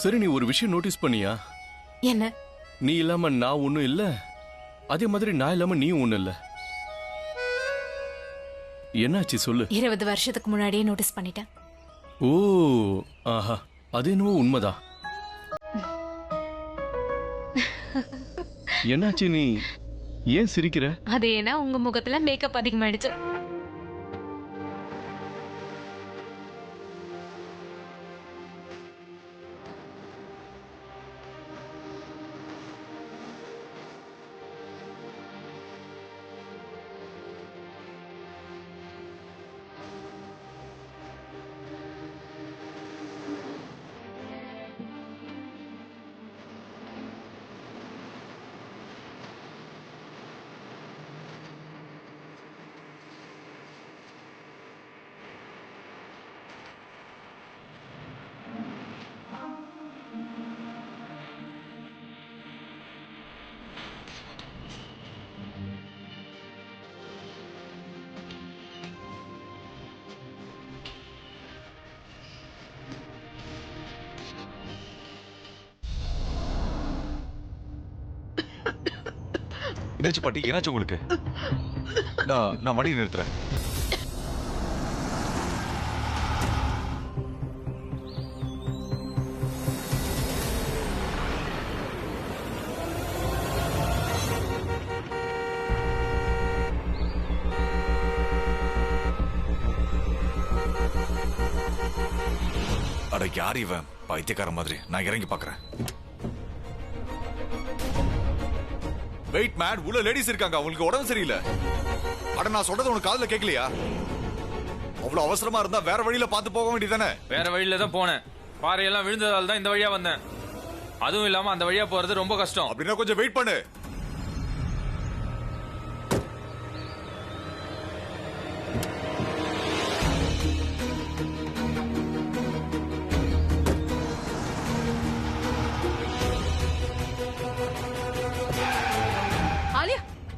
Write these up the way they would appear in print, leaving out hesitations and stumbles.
சரி, நீ ஒரு விஷயம் நோட்டீஸ் பண்ணியா? என்ன? நீ இல்லாம நான் ஒண்ணும் இல்ல, அதே மாதிரி நான் இல்லாம நீயும் ஒண்ணும் இல்ல. என்னாச்சு சொல்லு. 20 வருஷத்துக்கு முன்னாடியே நோட்டீஸ் பண்ணிட்டேன். ஓ, ஆஹா, அது என்னவோ உண்மைதான். என்னாச்சு, நீ ஏன் சிரிக்கிற? அது ஏன்னா உங்க முகத்துல மேக்கப் அதிகமாயிடுச்சு. என்னாச்சு பாட்டி? என்னாச்சு உங்களுக்கு? நான் வண்டி நிறுத்துறேன். அட யார் இவன்? பைத்தியக்கார மாதிரி. நான் இறங்கி பாக்குறேன். வெயிட் மேன், உள்ள லேடிஸ் இருக்காங்க. அவங்களுக்கு உடம்பு சரியில்லை. அட நான் சொல்றது உனக்கு காதுல கேட்கலையா? அவ்வளவு அவசரமா இருந்தா வேற வழியில பார்த்து போக வேண்டியதானே? வேற வழியில தான் போனேன். பாறையெல்லாம் விழுந்ததால தான் இந்த வழியா வந்தேன். அதுவும் இல்லாம அந்த வழியா போறது ரொம்ப கஷ்டம். அப்படின்னா கொஞ்சம் வெயிட் பண்ணு.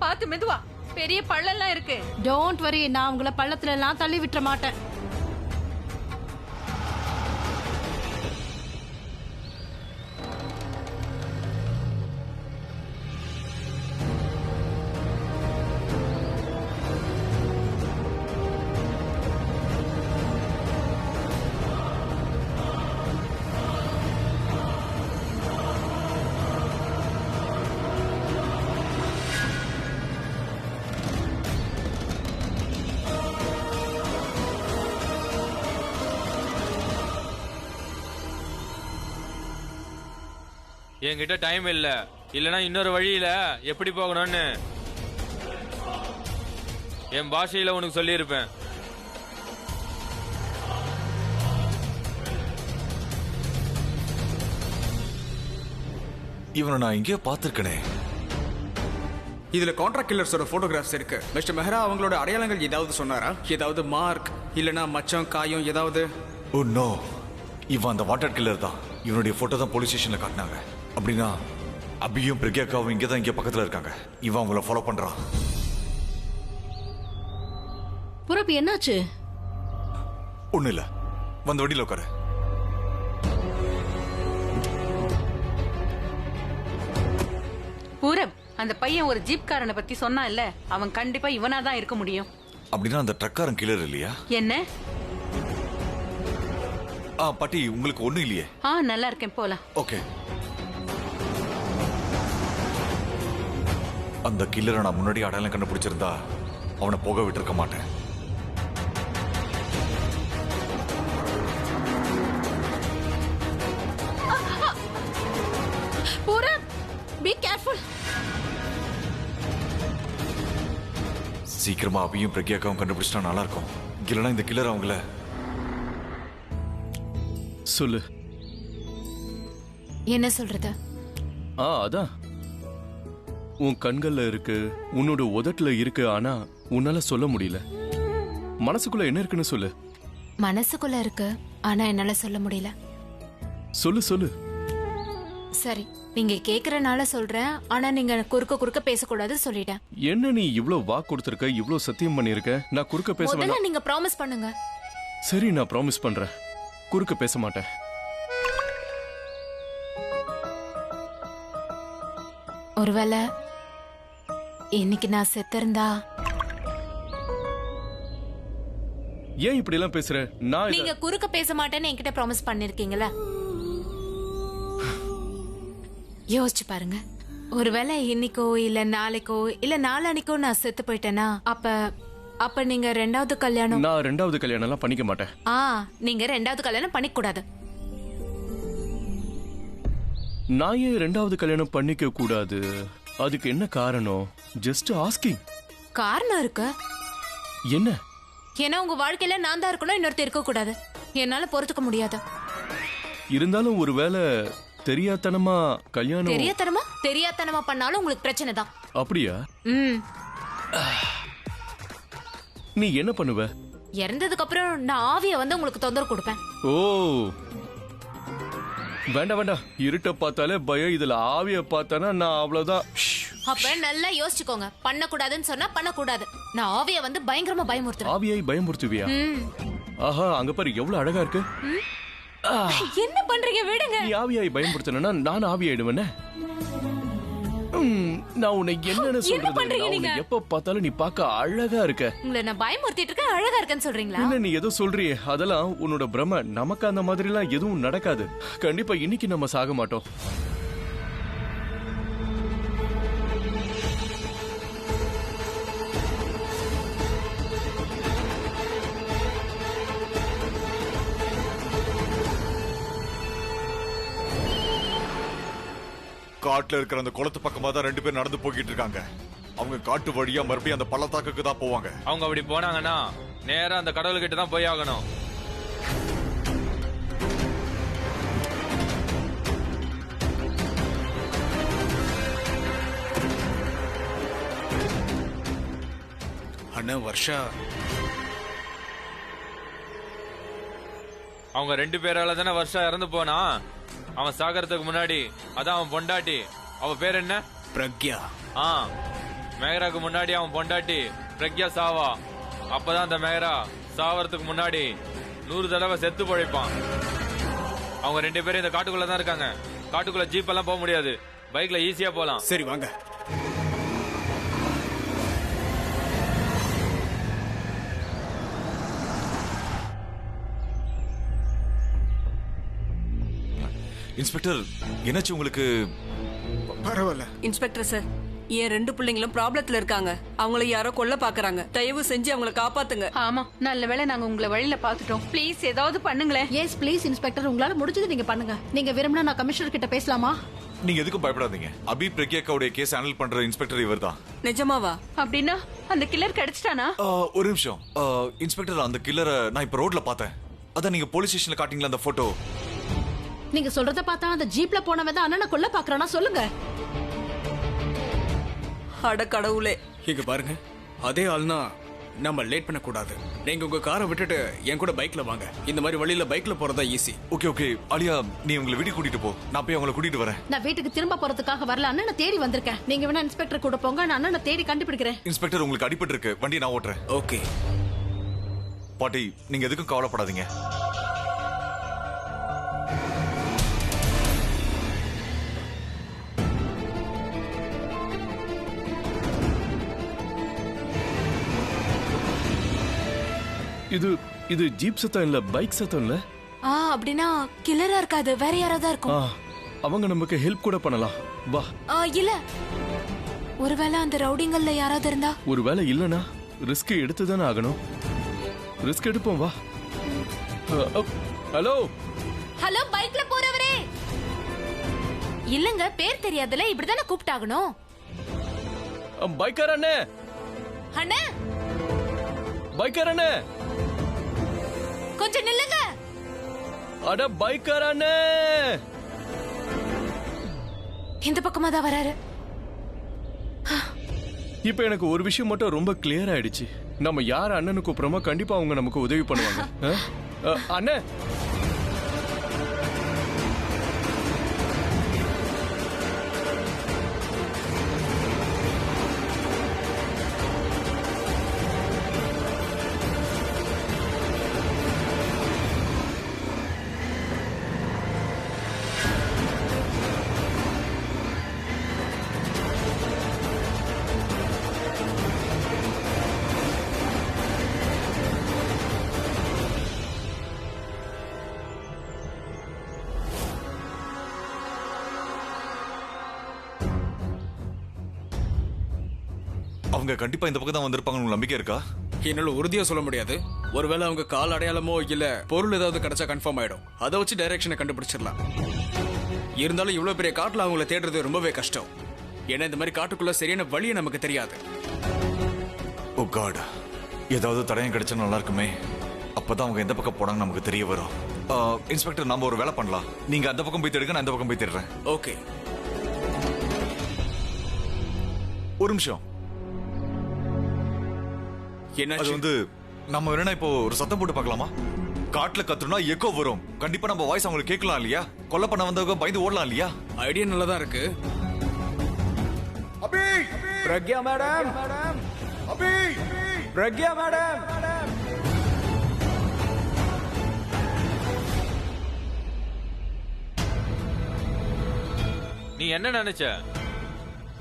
பாத்து மெதுவா, பெரிய பள்ளம்லாம் இருக்கு. டோன்ட் வரி, நான் உங்களை பள்ளத்துல எல்லாம் தள்ளி விட்டுற மாட்டேன். என்கிட்ட டைம் இல்ல, இல்லனா இன்னொரு வழியில எப்படி போகணும்னு என் பாஷையில உனக்கு சொல்லியிருப்பேன். இவனை நான் எங்கேயோ பார்த்திருக்கனே. இதுல கான்ட்ராக்ட் கில்லர்ஸோட போட்டோகிராஃப்ஸ் இருக்கு. மிஸ்டர் மெஹ்ரா அவங்களோட அடையாளங்கள் ஏதாவது சொன்னாரா? ஏதாவது மார்க் இல்லனா மச்சம் காயம் ஏதாவது? ஓ நோ, இவன் அந்த வாட்டர் கில்லர் தான். இவனுடைய போட்டோ தான் போலீஸ் ஸ்டேஷன்ல காட்டினாங்க. அப்படின்னா அபியும் பிரக்யாக்காவும் இங்கதான் இங்க பக்கத்துல இருக்காங்க. இவன் அவங்கள ஃபாலோ பண்றான். புறப்பு என்னாச்சு? ஒண்ணு இல்ல, வந்து வண்டியில உட்காரு. பூரம், அந்த பையன் ஒரு ஜீப்காரனை பத்தி சொன்னா இல்ல, அவன் கண்டிப்பா இவனா தான் இருக்க முடியும். அப்படின்னா அந்த ட்ரக்காரன் கில்லர் இல்லையா? என்ன? பாட்டி, உங்களுக்கு ஒண்ணும் இல்லையே? நல்லா இருக்கேன், போலாம். ஓகே. அந்த கில்லரை நான் முன்னாடி அடையாளம் கண்டுபிடிச்சிருந்தா அவனை போக விட்டுருக்க மாட்டேன். Pooram, be careful. சீக்கிரமா அபியும் பிரக்யாக்காவும் கண்டுபிடிச்சிட்டா நல்லா இருக்கும். இல்லைன்னா இந்த கில்லர் அவங்கள. சொல்லு. என்ன சொல்றது? அதான் உன் கண்கள்ல இருக்கு, உன்னோட உதட்டுல இருக்கு. ஆனா உன்னால சொல்ல முடியல. மனசுக்குள்ள என்ன இருக்குன்னு சொல்லு. மனசுக்குள்ள இருக்கு, ஆனா என்னால சொல்ல முடியல. சொல்லு சொல்லு. சரி, நீங்க கேக்குறனால சொல்றேன். ஆனா நீங்க குறுக்க பேசக்கூடாது சொல்லிட்டேன். என்ன நீ இவ்ளோ வாக்கு கொடுத்திருக்க, இவ்ளோ சத்தியம் பண்ணிருக்க, நான் குறுக்க பேச முதல்ல வேணாம். நீங்க ப்ராமிஸ் பண்ணுங்க. சரி, நான் ப்ராமிஸ் பண்றேன், குறுக்க பேச மாட்டேன். ஒருவேளை இன்னைக்கு நான் செத்திருந்தா ஏன் இப்படி எல்லாம் பேசுற? நான் நீங்க குறுக்க பேச மாட்டேன்னு என்கிட்ட ப்ராமிஸ் பண்ணிருக்கீங்களா? யோசிச்சு பாருங்க. ஒருவேளை இன்னைக்கோ இல்ல நாளைக்கோ இல்ல நாளானிக்கோ நான் செத்து போயிட்டேனா அப்ப நீங்க ரெண்டாவது கல்யாணம் நான் ரெண்டாவது கல்யாணம் எல்லாம் பண்ணிக்க மாட்டேன். நீங்க ரெண்டாவது கல்யாணம் பண்ணிக்க கூடாது. நான் ஏன் ரெண்டாவது கல்யாணம் பண்ணிக்க கூடாது? அதுக்கு என்ன காரணம்? Just asking. காரணம் இருக்கு. என்ன? ஏன்னா உங்க வாழ்க்கையில நான் தான் இருக்கணும், இன்னொருத்தர் இருக்க கூடாது. என்னால பொறுத்துக்க முடியாது. இருந்தாலும் ஒருவேளை தெரியாதனமா கல்யாணம் தெரியாதனமா பண்ணாலும் உங்களுக்கு பிரச்சனை தான். அப்படியா? ம். நீ என்ன பண்ணுவ? இறந்ததுக்கு அப்புறம் நான் ஆவிய வந்து உங்களுக்கு தொந்தரவு கொடுப்பேன். ஓ வேண்டாம் வேண்டாம், இருட்ட பார்த்தாலே பயம். இதுல ஆவிய பார்த்தானா நான் அவ்வளவுதான். அப்ப நல்லா யோசிச்சுக்கோங்க. பண்ண கூடாதுன்னு சொன்னா பண்ண கூடாது. நான் ஆவிய வந்து பயங்கரமா பயமுறுத்துறேன். ஆவியை பயமுறுத்துவியா? ஆஹா, அங்க பாரு எவ்வளவு அழகா இருக்கு. என்ன பண்றீங்க? விடுங்க. நீ ஆவியாய் பயமுறுத்தனா நான் ஆவியாயிடுவேனே. நான் உன்னை என்னன்னு சொல்றது? உன்னை எப்ப பார்த்தாலும் நீ பார்க்க அழகா இருக்க. உங்களை நான் பயமுறுத்திட்டு இருக்கேன், அழகா இருக்கேன்னு சொல்றீங்களா? இல்ல, நீ ஏதோ சொல்றியே, அதெல்லாம் உன்னோட பிரம. நமக்கு அந்த மாதிரி எல்லாம் எதுவும் நடக்காது. கண்டிப்பா இன்னைக்கு நம்ம சாக மாட்டோம். காட்டுல இருக்கிற அந்த குளத்து பக்கமா தான் 2 பேர் நடந்து போய்கிட்டு இருக்காங்க. அவங்க காட்டு வழியா மறுபடியும் அந்த பள்ளத்தாக்குக்கு தான் போவாங்க. அவங்க அப்படி போனாங்கன்னா நேரா அந்த கடவுள்கிட்ட தான் போய் ஆகணும். அண்ணா வர்ஷா, அவங்க 2 பேரால தானே வருஷம் இறந்து போனா. அவன் சாகறதுக்கு முன்னாடி அதான் அவன் பொண்டாட்டி. அவ பேர் என்ன? பிரக்யா. மேகராக்கு முன்னாடி அவன் பொண்டாட்டி பிரக்யா சாவா. அப்பதான் அந்த மேகரா சாவறதுக்கு முன்னாடி 100 தடவை செத்து பழைப்பான். அவங்க 2 பேரும் இந்த காட்டுக்குள்ள தான் இருக்காங்க. காட்டுக்குள்ள ஜீப் எல்லாம் போக முடியாது, பைக்ல ஈஸியா போலாம். சரி வாங்க. இன்ஸ்பெக்டர், என்னாச்சு உங்களுக்கு? பரவாயில்ல இன்ஸ்பெக்டர் சார், என் 2 பிள்ளைங்களும் ப்ராப்ளத்துல இருக்காங்க. அவங்கள யாரோ கொல்ல பாக்குறாங்க. தயவு செஞ்சு அவங்கள காப்பாத்துங்க. ஆமா, நல்ல வேளை நாங்க உங்களை வழியில பாத்துட்டோம். ப்ளீஸ் ஏதாவது பண்ணுங்களேன். எஸ் ப்ளீஸ் இன்ஸ்பெக்டர், உங்களால முடிஞ்சது நீங்க பண்ணுங்க. நீங்க விரும்பினா நான் கமிஷனர் கிட்ட பேசலாமா? நீங்க எதுக்கும் பயப்படாதீங்க. அபி பிரக்யாக்காவுடைய கேஸ் ஹேண்டில் பண்ற இன்ஸ்பெக்டர் இவர்தான். நிஜமாவா? அப்படின்னா அந்த கில்லர் கிடைச்சிட்டானா? ஒரு நிமிஷம். இன்ஸ்பெக்டர், அந்த கில்லரை நான் இப்ப ரோட்ல பார்த்தேன். அதான் நீங்க போலீஸ் ஸ்டேஷன்ல காட்டிங்களா அந்த போட்டோ? நீங்க சொல்றத பார்த்தா அந்த ஜீப்ல போனவன் தான் அண்ணனை கொல்ல பாக்குறானா? சொல்லுங்க. அட கடவுளே. இங்க பாருங்க, அதே ஆள்னா நம்ம லேட் பண்ண கூடாது. நீங்க உங்க காரை விட்டுட்டு என் கூட பைக்ல வாங்க. இந்த மாதிரி வழியில பைக்ல போறதா ஈஸி. ஓகே அலியா, நீ உங்களை வீட்டுக்கு கூட்டிட்டு போ. நான் போய் அவங்களை கூட்டிட்டு வரேன். நான் வீட்டுக்கு திரும்ப போறதுக்காக வரல, அண்ணனை தேடி வந்திருக்கேன். நீங்க வேணா இன்ஸ்பெக்டர் கூட போங்க, நான் அண்ணனை தேடி கண்டுபிடிக்கிறேன். இன்ஸ்பெக்டர், உங்களுக்கு அடிபட்டு இருக்கு, வண்டியை நான் ஓட்டுறேன். ஓகே பாட்டி, நீங்க எதுக்கும் கவலைப்படாதீங்க. இது ஜீப் சத்தம் இல்ல, பைக் சத்தம் இல்ல. அப்படின்னா கில்லரா இருக்காது, வேற யாராவது இருக்கும். அவங்க நமக்கு ஹெல்ப் கூட பண்ணலாம். வா. இல்ல, ஒருவேளை அந்த ரவுடிங்கல்ல யாராவது இருந்தா? ஒருவேளை இல்லனா ரிஸ்க் எடுத்து தானே ஆகணும். ரிஸ்க் எடுப்போம், வா. ஹலோ ஹலோ, பைக்ல போறவரே. இல்லங்க, பேர் தெரியாதுல, இப்படிதானே கூப்பிட்டாகணும். பைக்கர் அண்ணே, அண்ணே, பைக்கர் அண்ணே, கொஞ்சம் நில்லுங்க. அட பைக்கர் அண்ணே, இந்த பக்கமா தான் வராரு. இப்ப எனக்கு ஒரு விஷயம் மட்டும் ரொம்ப கிளியர் ஆயிடுச்சு. நம்ம யார் அண்ணனு கூப்பிடுறோமோ கண்டிப்பா அவங்க நமக்கு உதவி பண்ணுவாங்க. அண்ணே, அவங்க கண்டிப்பா இந்த பக்கம் தான் வந்திருப்பாங்கன்னு உங்களுக்கு நம்பிக்கை இருக்கா? என்னால உறுதியா சொல்ல முடியாது. ஒருவேளை அவங்க கால் அடையாளமோ இல்ல பொருள் ஏதாவது கிடைச்சா கன்ஃபார்ம் ஆயிடும். அதை வச்சு டைரக்ஷனை கண்டுபிடிச்சிடலாம். இருந்தாலும் இவ்வளவு பெரிய காட்டுல அவங்கள தேடுறது ரொம்பவே கஷ்டம். ஏன்னா இந்த மாதிரி காட்டுக்குள்ள சரியான வழியை நமக்கு தெரியாது. ஓ காட், ஏதாவது தடயம் கிடைச்சா நல்லா இருக்குமே. அப்பதான் அவங்க எந்த பக்கம் போனாங்க நமக்கு தெரிய வரும். இன்ஸ்பெக்டர், நாம ஒரு வேலை பண்ணலாம். நீங்க அந்த பக்கம் போய் தேடுங்க, நான் இந்த பக்கம் போய் தேடுறேன். ஓகே. ஒரு நிமிஷம். என்ன அது வந்து நம்ம வேணா இப்போ ஒரு சத்தம் போட்டு பார்க்கலாமா? காட்டுல கத்துனா எக்கோ வரும். கண்டிப்பா நம்ம வாய்ஸ் அவங்களுக்கு கேட்கலாம் இல்லையா? கொலை பண்ண வந்தவங்க பயந்து ஓடலாம் இல்லையா? ஐடியா நல்லதா இருக்கு. அபி, பிரக்யா மேடம், அபி, பிரக்யா மேடம். நீ என்ன நினைச்ச?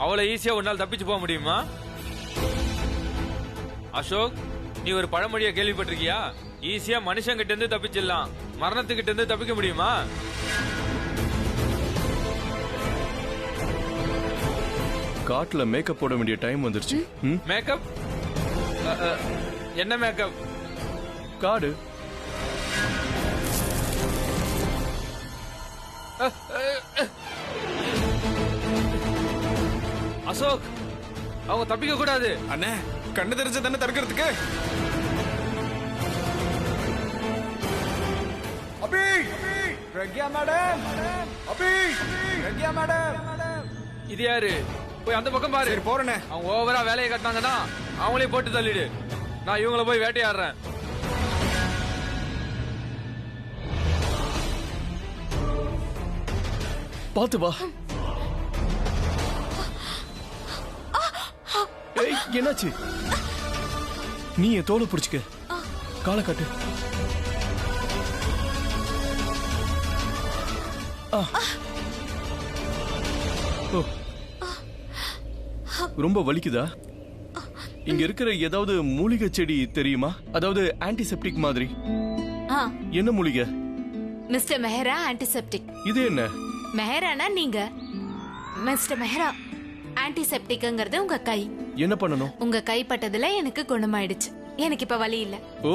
அவ்வளவு ஈஸியா உன்னால் தப்பிச்சு போக முடியுமா? அசோக், நீ ஒரு பழமொழியை கேள்விப்பட்டிருக்கியா? ஈஸியா மனுஷங்கிட்ட இருந்து தப்பிச்சிடலாம், மரணத்துக்கிட்ட இருந்து தப்பிக்க முடியுமா? காட்டுல மேக்கப் போட வேண்டிய டைம் வந்துருச்சு. மேக்கப்? என்ன மேக்கப்? காடு. அசோக், அவங்க தப்பிக்க கூடாது. அண்ணே, கண்ணு தெரிஞ்ச தானே தடுக்கிறதுக்கு. அபி, பிரக்யா மேடம், அபி, பிரக்யா மேடம். இது யாரு? போய் அந்த பக்கம் பாரு. சரி, போறேனே. அவங்க ஓவரா வேலையை கட்டினாங்கன்னா அவங்களே போட்டு தள்ளிடு. நான் இவங்கள போய் வேட்டையாடுறேன். பாத்து வா. ஏய், என்னாச்சு? நீ என் தோலை பிடிச்சுக்க. காலை காட்டு. ஓ, ரொம்ப வலிக்குதா? இங்க இருக்கிற ஏதாவது மூலிகை செடி தெரியுமா? அதாவது ஆன்டிசெப்டிக் மாதிரி. என்ன மூலிகை? Mister Mehra antiseptic. இது என்ன? மெஹரானா நீங்க. மிஸ்டர் மெஹரா, ஆன்டிசெப்டிக்ங்கிறது உங்க கை. என்ன பண்ணணும்? உங்க கை பட்டதுல எனக்கு குணமாயிடுச்சு. எனக்கு இப்ப வலி இல்ல. ஓ,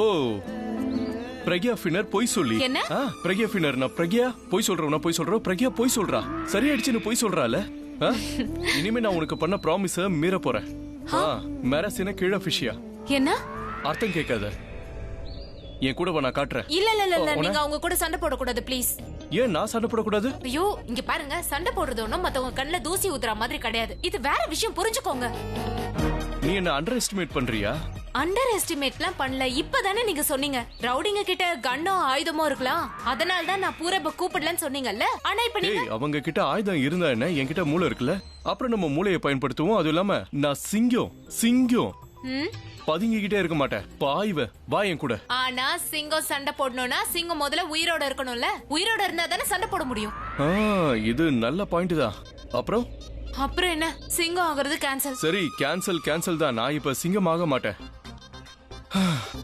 பிரக்யா ஃபினர் பொய் சொல்லி. என்ன? பிரக்யா ஃபினர். நான் பிரக்யா பொய் சொல்றேன், நான் பொய் சொல்றேன். பிரக்யா பொய் சொல்றா. சரியாயிடுச்சுன்னு பொய் சொல்றால. இனிமே நான் உனக்கு பண்ண ப்ராமிஸ மீற போறேன். மேரசின கீழ ஃபிஷியா. என்ன அர்த்தம் கேட்காத. என் கூட நான் காட்டுறேன். இல்ல இல்ல இல்ல, நீங்க அவங்க கூட சண்டை போடக்கூடாது ப்ளீஸ். ஏன் நான் சண்டை போடக்கூடாது? ஐயோ, இங்க பாருங்க, சண்டை போடுறது ஒண்ணும் மத்தவங்க கண்ணுல தூசி ஊத்துற மாதிரி கிடையாது. இது வேற விஷயம், புரிஞ்சுக்கோங்க. நீ என்ன அண்டர் எஸ்டிமேட் பண்றியா? அண்டர் எஸ்டிமேட்லாம் பண்ணல. இப்பதானே நீங்க சொன்னீங்க ரவுடிங்க கிட்ட கன்னோ ஆயுதமோ இருக்கலாம், அதனால தான் நான் பூரப கூப்பிடலன்னு சொன்னீங்கல்ல. ஆனா இப்ப நீங்க அவங்க கிட்ட ஆயுதம் இருந்தா என்ன, என்கிட்ட மூளை இருக்குல்ல. அப்புறம் நம்ம மூளையை பயன்படுத்துவோம். அது இல்லாம நான் சிங்கம் பதுங்கிக்கிட்டே இருக்க மாட்டேன். பாய்வ வா என் கூட. ஆனா சிங்கம் சண்டை போடணும்னா சிங்கம் முதல்ல உயிரோட இருக்கணும்ல. உயிரோட இருந்தா தானே சண்டை போட முடியும். இது நல்ல பாயிண்ட் தான். அப்புறம் என்ன, சிங்கம் ஆகுறது கேன்சல். சரி, கேன்சல் தான். நான் இப்ப சிங்கம் ஆக மாட்டேன்.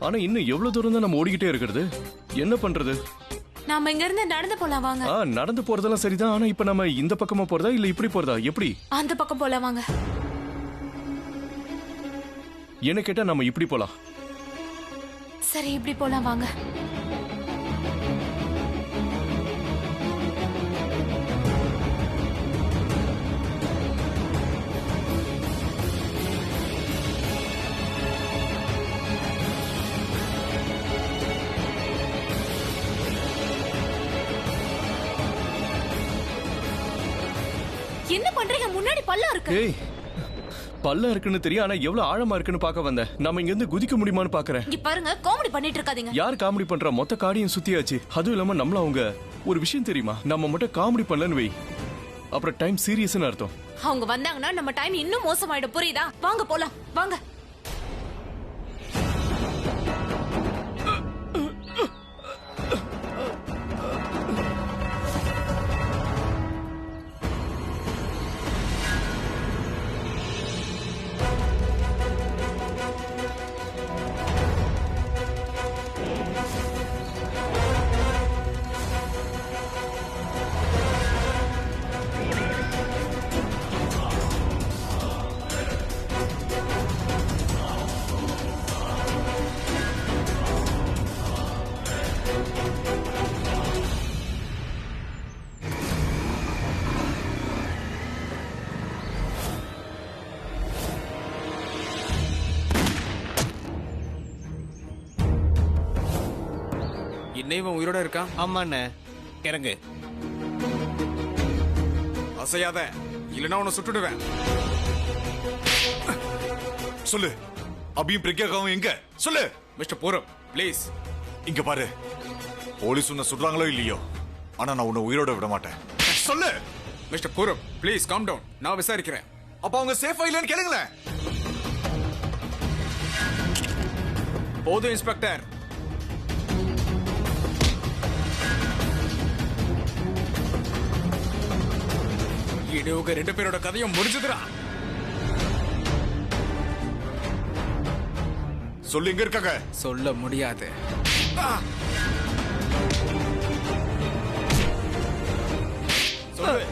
ஆனா இன்னும் எவ்வளவு தூரம் தான் நம்ம ஓடிக்கிட்டே இருக்கிறது? என்ன பண்றது? நாம இங்க இருந்து நடந்து போலாம் வாங்க. நடந்து போறதெல்லாம் சரிதான். ஆனா இப்ப நம்ம இந்த பக்கமா போறதா இல்ல இப்படி போறதா? எப்படி? அந்த பக்கம் போலாம் வாங்க. என்ன கேட்டா நம்ம இப்படி போலாம். சரி, இப்படி போலாம் வாங்க. என்ன பண்றீங்க? முன்னாடி பள்ளம் இருக்கு. ஏய், பள்ளம் இருக்குன்னு தெரியும். ஆனா எவ்வளவு ஆழமா இருக்குன்னு பார்க்க வந்தேன். நம்ம இங்க இருந்து குதிக்க முடியுமான்னு பாக்குறேன். இங்க பாருங்க, காமெடி பண்ணிட்டு இருக்காதீங்க. யார் காமெடி பண்றா? மொத்த காடியும் சுத்தியாச்சு. அதுவும் இல்லாம நம்மள அவங்க ஒரு விஷயம் தெரியுமா? நம்ம மட்டும் காமெடி பண்ணலன்னு வை, அப்புறம் டைம் சீரியஸ்னு அர்த்தம். அவங்க வந்தாங்கன்னா நம்ம டைம் இன்னும் மோசமாயிடும், புரியுதா? வாங்க போலாம் வாங்க. இன்னும் இவன் உயிரோட இருக்கான். ஆமாண்ணே, இறங்கு. அசையாத, இல்லைன்னா உன்னை சுட்டுடுவேன். சொல்லு, அபியும் பிரக்யாக்காவும் எங்க? சொல்லு. Mister Pooram, please. இங்க பாரு, போலீஸ் உன்னை சுடுறாங்களோ இல்லையோ, ஆனா நான் உன்னை உயிரோட விட மாட்டேன். சொல்லு. Mister Pooram, please calm down. நான் விசாரிக்கிறேன். அப்ப அவங்க சேஃபா இல்லைன்னு கேளுங்களேன். போதும் இன்ஸ்பெக்டர். இது உங்க 2 பேரோட கதையும் முடிஞ்சதுடா. சொல்லு, எங்க இருக்காங்க? சொல்ல முடியாது. சொல்லு.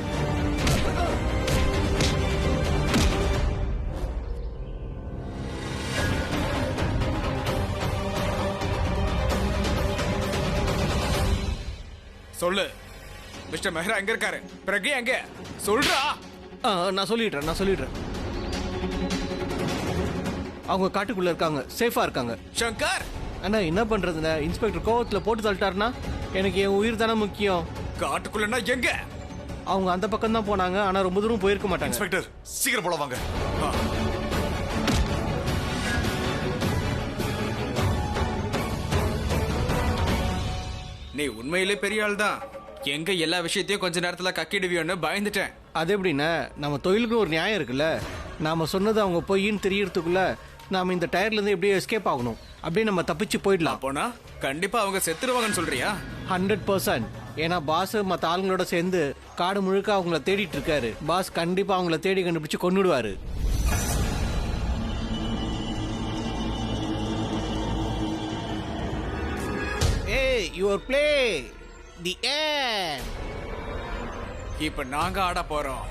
சொல்லு. மிஸ்டர் மெஹ்ரா எங்க இருக்காரு? பிரகி எங்க? சொல்றா. நான் சொல்லிடுறேன். அவங்க காட்டுக்குள்ள இருக்காங்க, சேஃபா இருக்காங்க. சங்கர், அண்ணா என்ன பண்றதுண்ணே? இன்ஸ்பெக்டர் கோவத்துல போட்டு தள்ளிட்டாருன்னா எனக்கு என் உயிர் தானே முக்கியம். காட்டுக்குள்ளனா எங்க? அவங்க அந்த பக்கம் தான் போனாங்க, ஆனா ரொம்ப தூரம் போயிருக்க மாட்டாங்க. இன்ஸ்பெக்டர், சீக்கிரம் போல வாங்க. நீ உண்மையிலே பெரிய ஆள் தான். எங்க எல்லா விஷயத்தையும் கொஞ்ச நேரத்துல கக்கிடுவியோன்னு பயந்துட்டேன். அது எப்படின்னா, நம்ம தொழிலுக்கு ஒரு நியாயம் இருக்குல்ல. நாம சொன்னது அவங்க பொய்ன்னு தெரியறதுக்குள்ள நாம இந்த டயர்ல இருந்து எப்படியோ எஸ்கேப் ஆகணும். அப்படியே நம்ம தப்பிச்சு போயிடலாம். போனா கண்டிப்பா அவங்க செத்துருவாங்கன்னு சொல்றியா? 100%. ஏன்னா பாஸ் மற்ற ஆளுங்களோட சேர்ந்து காடு முழுக்க அவங்கள தேடிட்டு இருக்காரு. பாஸ் கண்டிப்பா அவங்கள தேடி கண்டுபிடிச்சு கொன்னுடுவாரு. ஏய், யுவர் பிளே தி end. இப்ப நாங்க ஆட போறோம்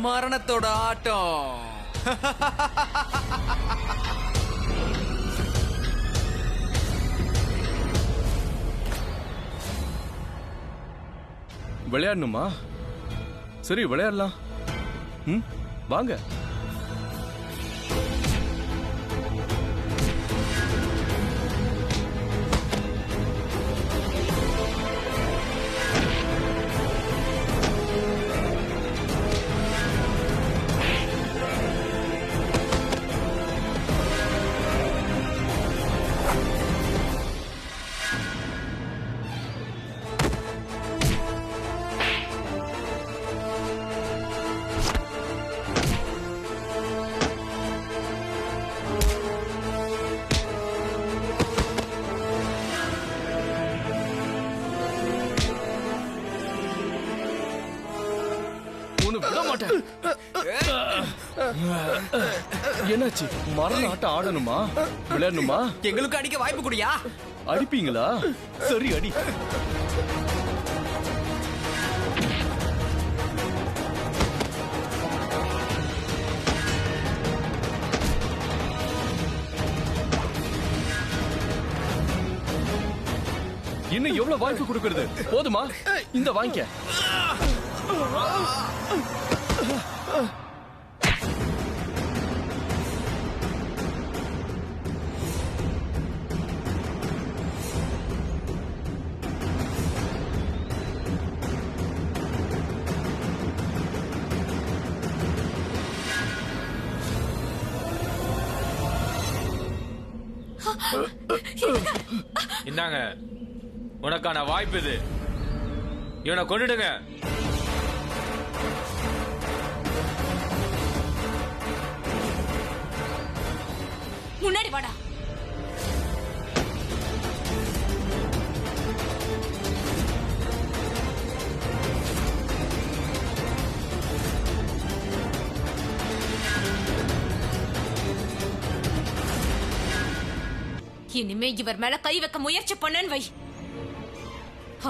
மரணத்தோட ஆட்டம். விளையாடணுமா? சரி, விளையாடலாம். வாங்க. என்னாச்சு? மரண ஆட்டம் ஆடணுமா? விளையாடணுமா? எங்களுக்கு அடிக்க வாய்ப்பு குடியா? அடிப்பீங்களா? சரி, அடி. இன்னும் எவ்வளவு வாய்ப்பு கொடுக்கறது? போதுமா? இந்த வாங்கிக்க. இந்தாங்க உனக்கான வாய்ப்பு இது. இவனை கொண்டுடுங்க. முன்னாடி வாடா. இனிமே இவர் மேல கை வைக்க முயற்சி பண்ணேன்னு வை,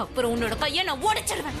அப்புறம் உன்னோட கையை நான் உடைச்சிடுவேன்.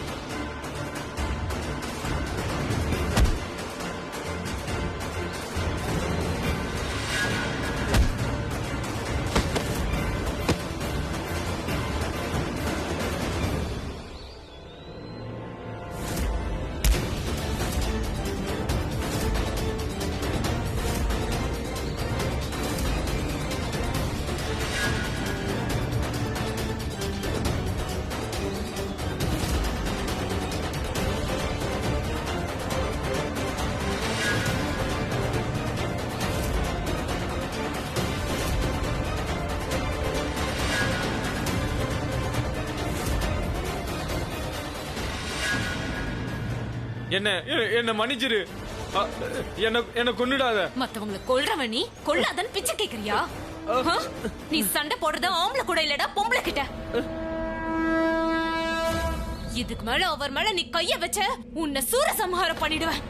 என்ன மன்னிச்சிரு. என்ன கொன்னுடாத. மத்தவங்களை கொல்றவ நீ கொல்லாதன்னு பிச்சை கேக்குறியா? நீ சண்டை போடுறது ஆம்பளை கூட இல்லடா, பொம்பளை கிட்ட. இதுக்கு மேல அவர் மேல நீ கைய வச்ச உன்னை சூரசம்ஹாரம் பண்ணிடுவேன்.